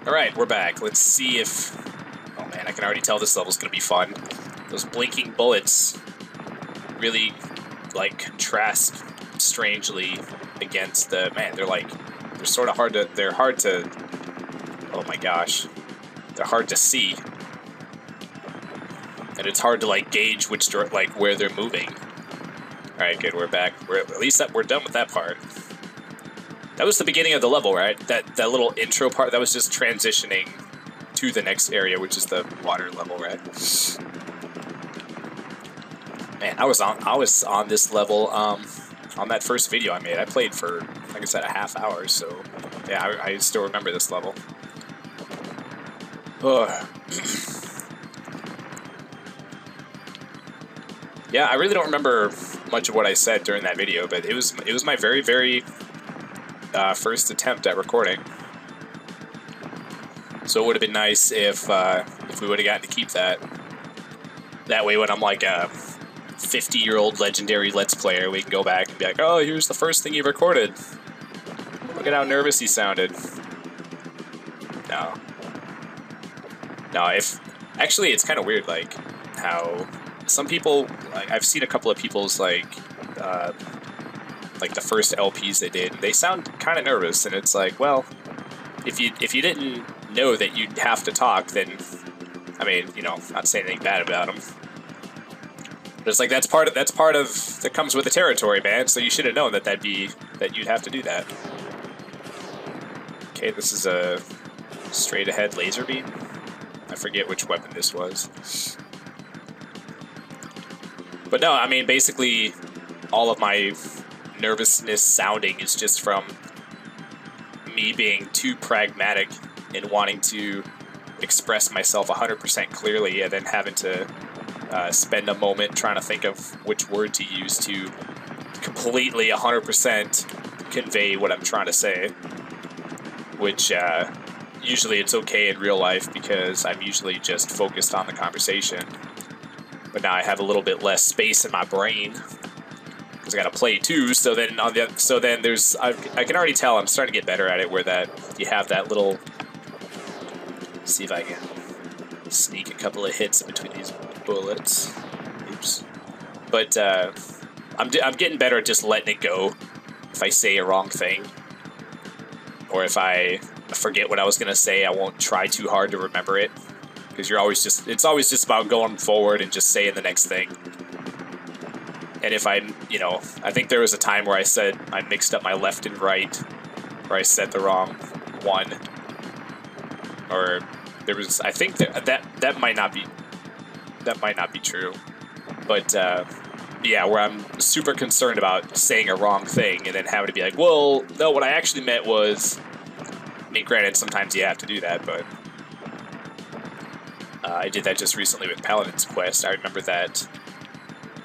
Alright, we're back. Let's see if... Oh man, I can already tell this level's gonna be fun. Those blinking bullets really, like, contrast strangely against the... Man, they're sort of hard to... They're hard to... Oh my gosh. They're hard to see. And it's hard to, like, gauge which, like, where they're moving. Alright, good, we're back. At least we're done with that part. That was the beginning of the level, right? That little intro part, that was just transitioning to the next area, which is the water level, right? Man, I was on this level on that first video I made. I played for, like I said, a half hour, so yeah, I still remember this level. Ugh. Yeah, I really don't remember much of what I said during that video, but it was my very, very first attempt at recording. So it would have been nice if we would have gotten to keep that. That way, when I'm like a 50-year-old legendary Let's Player, we can go back and be like, oh, here's the first thing you recorded. Look at how nervous he sounded. No. No, actually, it's kind of weird, like, how some people, like, I've seen a couple of people's, like the first LPs they did, they sound kind of nervous, and it's like, well, if you didn't know that you'd have to talk, then, I mean, you know, not saying anything bad about them. But it's like, that comes with the territory, man, so you should have known that you'd have to do that. Okay, this is a straight ahead laser beam. I forget which weapon this was. But no, I mean, basically, all of my nervousness sounding is just from me being too pragmatic and wanting to express myself 100% clearly, and then having to spend a moment trying to think of which word to use to completely 100% convey what I'm trying to say. Which, usually it's okay in real life because I'm usually just focused on the conversation. But now I have a little bit less space in my brain because I gotta play too. So then there's I can already tell I'm starting to get better at it. Where that you have that little. See if I can sneak a couple of hits in between these bullets. Oops. But I'm getting better at just letting it go if I say a wrong thing, or if I forget what I was gonna say. I won't try too hard to remember it. Because it's always just about going forward and just saying the next thing. And if I think there was a time where I mixed up my left and right, or I said the wrong one, or there was, I think that might not be true, but yeah, where I'm super concerned about saying a wrong thing and then having to be like, well, no, what I actually meant was, I mean, granted, sometimes you have to do that, but I did that just recently with Paladin's Quest. I remember that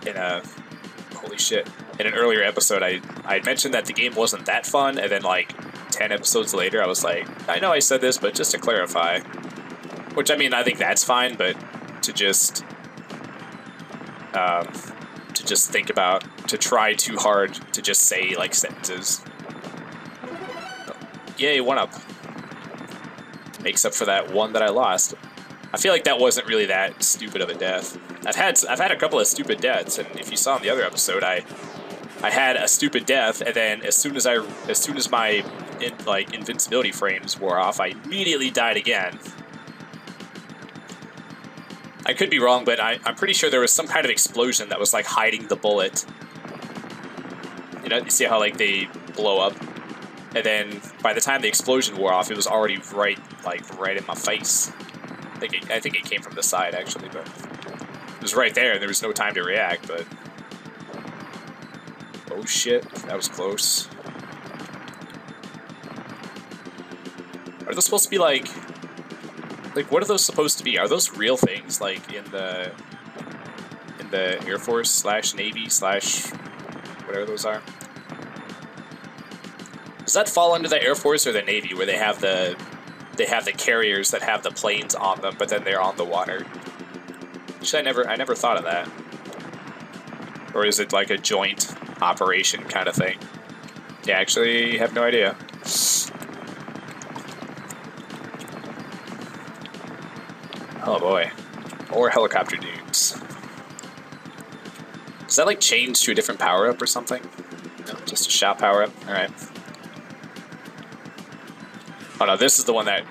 in an earlier episode, I mentioned that the game wasn't that fun, and then like 10 episodes later, I was like, I know I said this, but just to clarify. Which, I mean, I think that's fine, but to just try too hard to just say, like, sentences. Yay, 1-up. Makes up for that one that I lost. I feel like that wasn't really that stupid of a death. I've had a couple of stupid deaths, and if you saw in the other episode, I had a stupid death, and then as soon as my invincibility frames wore off, I immediately died again. I could be wrong, but I'm pretty sure there was some kind of explosion that was like hiding the bullet. You know, you see how like they blow up, and then by the time the explosion wore off, it was already right in my face. I think it came from the side, actually, but it was right there, and there was no time to react, but... Oh shit, that was close. Are those supposed to be, like, what are those supposed to be? Are those real things, like, in the Air Force / Navy / whatever those are? Does that fall under the Air Force or the Navy, where they have the carriers that have the planes on them, but then they're on the water? Actually, I never thought of that. Or is it like a joint operation kind of thing? Yeah, actually, I have no idea. Oh boy. Or helicopter dudes. Does that like change to a different power-up or something? No, just a shot power-up? Alright. Oh no, this is the one that...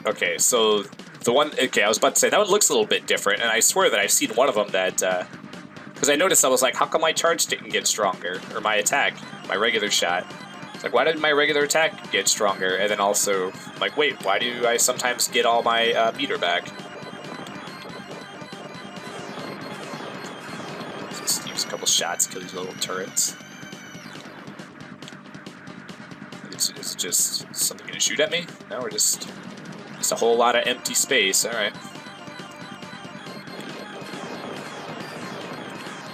Okay, so the one... Okay, I was about to say, that one looks a little bit different, and I swear that I've seen one of them that... Because I noticed, I was like, how come my charge didn't get stronger? Or my attack, my regular shot. It's like, why did my regular attack get stronger? And then also, I'm like, wait, why do I sometimes get all my meter back? Just use a couple shots, kill these little turrets. Is it just something gonna shoot at me? No, we're just a whole lot of empty space. Alright.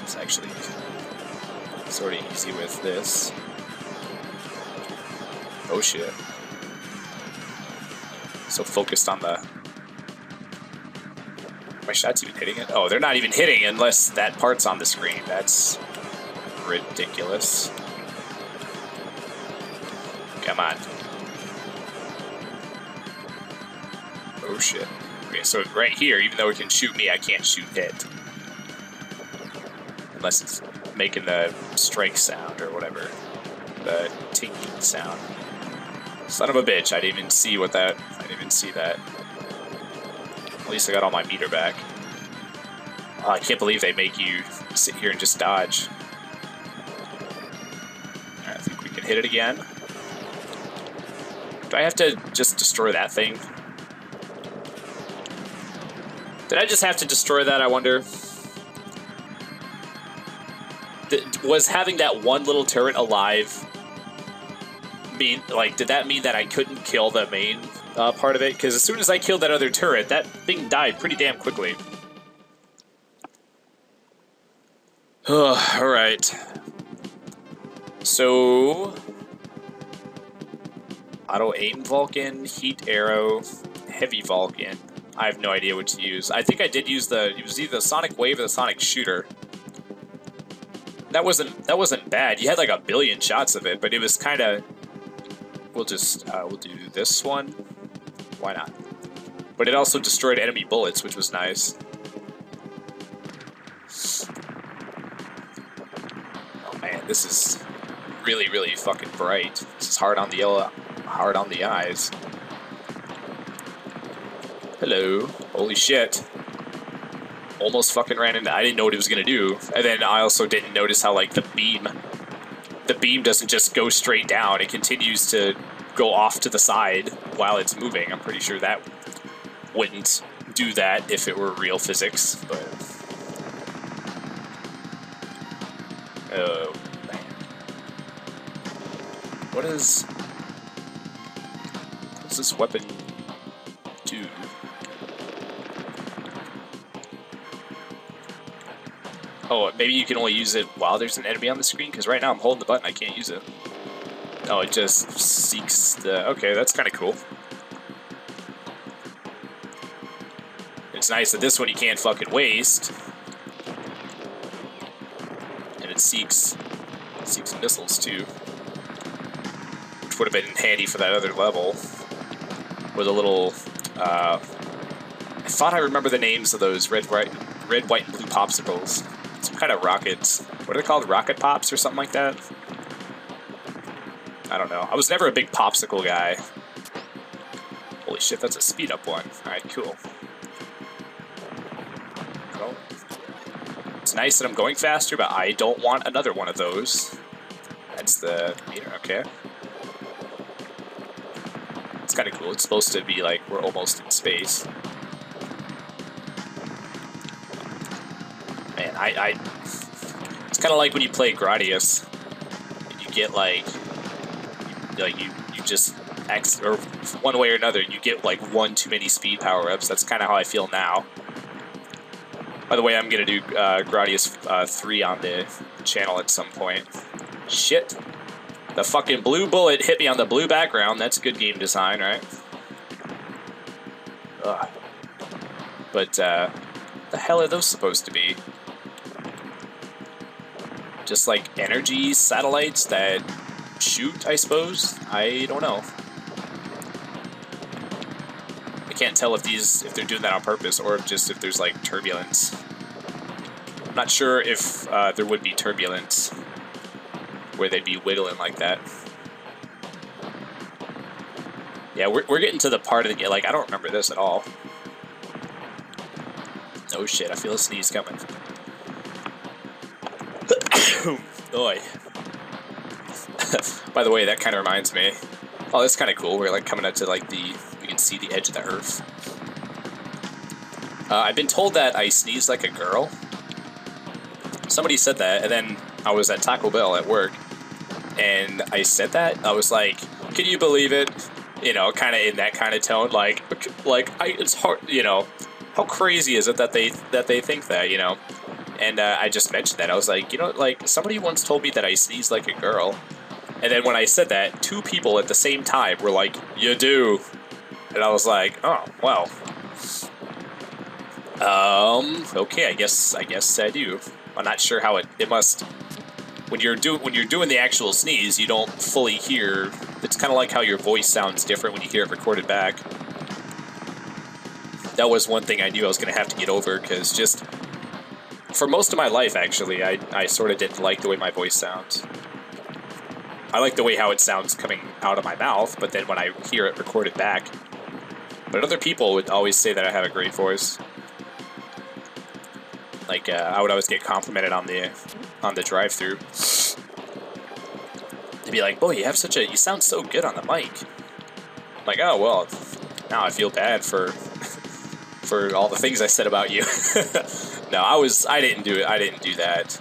It's actually sort of easy with this. Oh shit. So focused on the... Are my shots even hitting it? Oh, they're not even hitting unless that part's on the screen. That's ridiculous. Come on. Oh shit. Okay, so right here, even though it can shoot me, I can't shoot it. Unless it's making the strike sound or whatever. The tingling sound. Son of a bitch, I didn't even see what that... I didn't even see that. At least I got all my meter back. Oh, I can't believe they make you sit here and just dodge. Alright, I think we can hit it again. Do I have to just destroy that thing? Did I just have to destroy that, I wonder? Was having that one little turret alive mean, like, did that mean that I couldn't kill the main part of it? Because as soon as I killed that other turret, that thing died pretty damn quickly. Alright. So... Auto-aim Vulcan, heat arrow, heavy Vulcan. I have no idea what to use. I think I did use it was either the sonic wave or the sonic shooter. That wasn't bad. You had like a billion shots of it, but it was kind of... We'll do this one. Why not? But it also destroyed enemy bullets, which was nice. Oh man, this is really, really fucking bright. This is hard on the yellow, hard on the eyes. Hello. Holy shit. Almost fucking ran into... I didn't know what it was gonna do. And then I also didn't notice how, like, the beam doesn't just go straight down. It continues to go off to the side while it's moving. I'm pretty sure that wouldn't do that if it were real physics, but... Oh, man. What does this weapon do? Oh, maybe you can only use it while there's an enemy on the screen? Because right now I'm holding the button, I can't use it. Oh, it just seeks the... Okay, that's kind of cool. It's nice that this one you can't fucking waste. And it seeks missiles, too. Which would have been handy for that other level. With a little... I thought I remember the names of those red, white, and blue popsicles. Some kind of rockets. What are they called? Rocket Pops or something like that? I don't know. I was never a big popsicle guy. Holy shit, that's a speed up one. Alright, cool. Well, it's nice that I'm going faster, but I don't want another one of those. That's the meter, okay. It's kind of cool. It's supposed to be like we're almost in space. Man, it's kind of like when you play Gradius, and you get like you just or one way or another, you get like one too many speed power-ups. That's kind of how I feel now. By the way, I'm gonna do Gradius 3 on the channel at some point. Shit. The fucking blue bullet hit me on the blue background. That's good game design, right? Ugh. But, the hell are those supposed to be? Just like energy satellites that shoot, I suppose? I don't know. I can't tell if they're doing that on purpose or just if there's like turbulence. I'm not sure if there would be turbulence where they'd be wiggling like that. Yeah, we're getting to the part of the game, like, I don't remember this at all. Oh shit, I feel a sneeze coming. Oy. By the way, that kind of reminds me. Oh, that's kind of cool. We're like coming up to like you can see the edge of the earth. I've been told that I sneeze like a girl. Somebody said that, and then I was at Taco Bell at work, and I said that. I was like, can you believe it? You know, kind of in that kind of tone, like it's hard, you know, how crazy is it that they think that, you know? And I just mentioned that. I was like, you know, like, somebody once told me that I sneeze like a girl. And then when I said that, 2 people at the same time were like, you do. And I was like, oh, well. Okay, I guess I do. I'm not sure how it must... When you're doing the actual sneeze, you don't fully hear... It's kind of like how your voice sounds different when you hear it recorded back. That was one thing I knew I was going to have to get over, because just... For most of my life, actually, I sort of didn't like the way my voice sounds. I like the way how it sounds coming out of my mouth, but then when I hear it recorded back... But other people would always say that I have a great voice. Like, I would always get complimented on the drive-thru. They'd be like, boy, you sound so good on the mic. I'm like, oh, well, now I feel bad for all the things I said about you. No, I didn't do it. I didn't do that.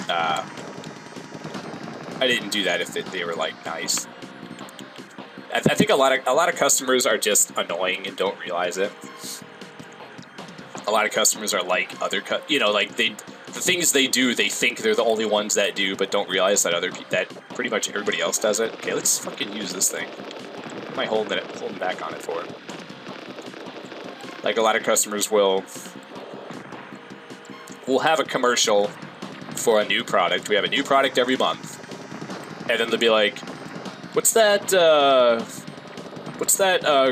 I didn't do that if they were, like, nice. I think a lot of customers are just annoying and don't realize it. A lot of customers are like other, you know, like the things they do, they think they're the only ones that do, but don't realize that that pretty much everybody else does it. Okay, let's fucking use this thing. What am I holding back on it for? Like, a lot of customers will have a commercial for a new product. We have a new product every month, and then they'll be like, what's that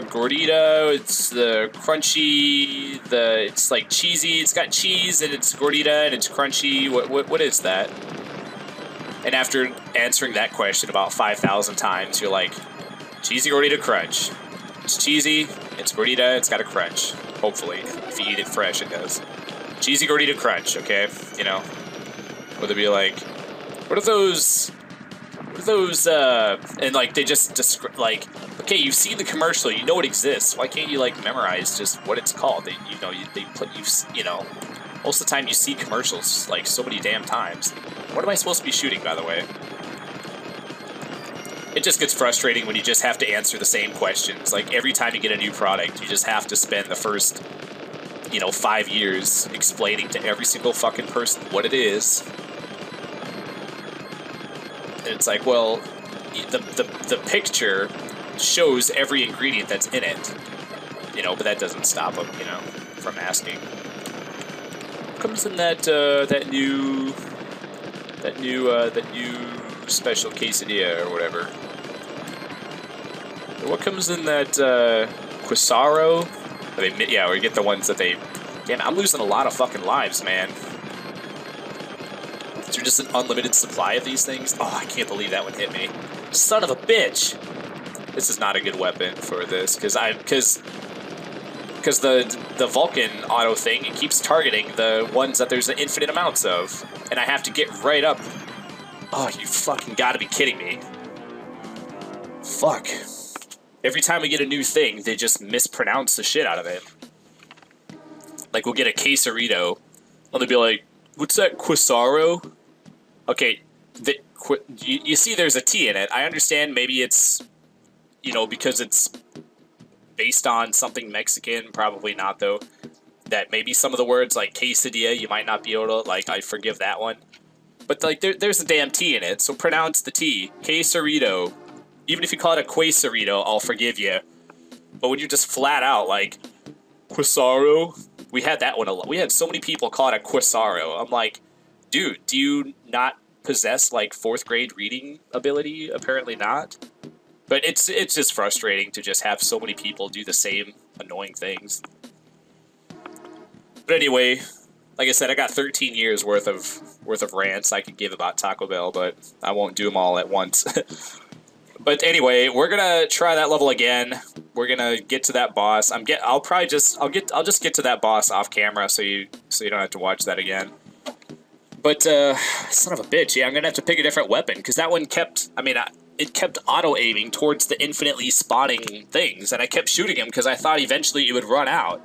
gordita? It's the crunchy, it's like cheesy, it's got cheese, and it's gordita, and it's crunchy. What is that? And after answering that question about 5,000 times, you're like, cheesy gordita crunch. It's cheesy, it's gordita, it's got a crunch. Hopefully. If you eat it fresh, it does. Cheesy gordita crunch, okay? You know? Or they'll be like, what are those, and like, they just like, okay, you've seen the commercial, you know it exists, why can't you, like, memorize just what it's called? You know, most of the time you see commercials, like, so many damn times. What am I supposed to be shooting, by the way? It just gets frustrating when you just have to answer the same questions. Like, every time you get a new product, you just have to spend the first, you know, 5 years explaining to every single fucking person what it is. And it's like, well, the picture shows every ingredient that's in it, you know, but that doesn't stop them, you know, from asking. What comes in that new special quesadilla or whatever? What comes in that Quisaro? I mean, yeah, we get the ones that they... Damn, I'm losing a lot of fucking lives, man. Is there just an unlimited supply of these things? Oh, I can't believe that one hit me. Son of a bitch! This is not a good weapon for this, because the Vulcan auto thing, it keeps targeting the ones that there's infinite amounts of, and I have to get right up. Oh, you fucking gotta be kidding me. Fuck. Every time we get a new thing, they just mispronounce the shit out of it. Like, we'll get a quesarito, and they'll be like, what's that, Quisaro? Okay, you see there's a T in it. I understand maybe it's, you know, because it's based on something Mexican, probably not, though. That maybe some of the words, like quesadilla, you might not be able to, like, I forgive that one. But, like, there's a damn T in it, so pronounce the T. Quesarito. Even if you call it a quesarito, I'll forgive you. But when you just flat out, like, Quisaro, we had that one a lot. We had so many people call it a Quisaro. I'm like, dude, do you not possess, like, 4th grade reading ability? Apparently not. But it's just frustrating to just have so many people do the same annoying things. But anyway, like I said, I got 13 years worth of rants I could give about Taco Bell, but I won't do them all at once. But anyway, we're gonna try that level again. We're gonna get to that boss. I'll just get to that boss off camera so you don't have to watch that again. But son of a bitch, yeah, I'm gonna have to pick a different weapon because that one kept. I mean, it kept auto aiming towards the infinitely spawning things, and I kept shooting him because I thought eventually it would run out.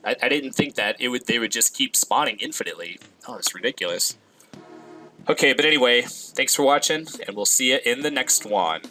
I didn't think that they would just keep spawning infinitely. Oh, it's ridiculous. Okay, but anyway, thanks for watching, and we'll see you in the next one.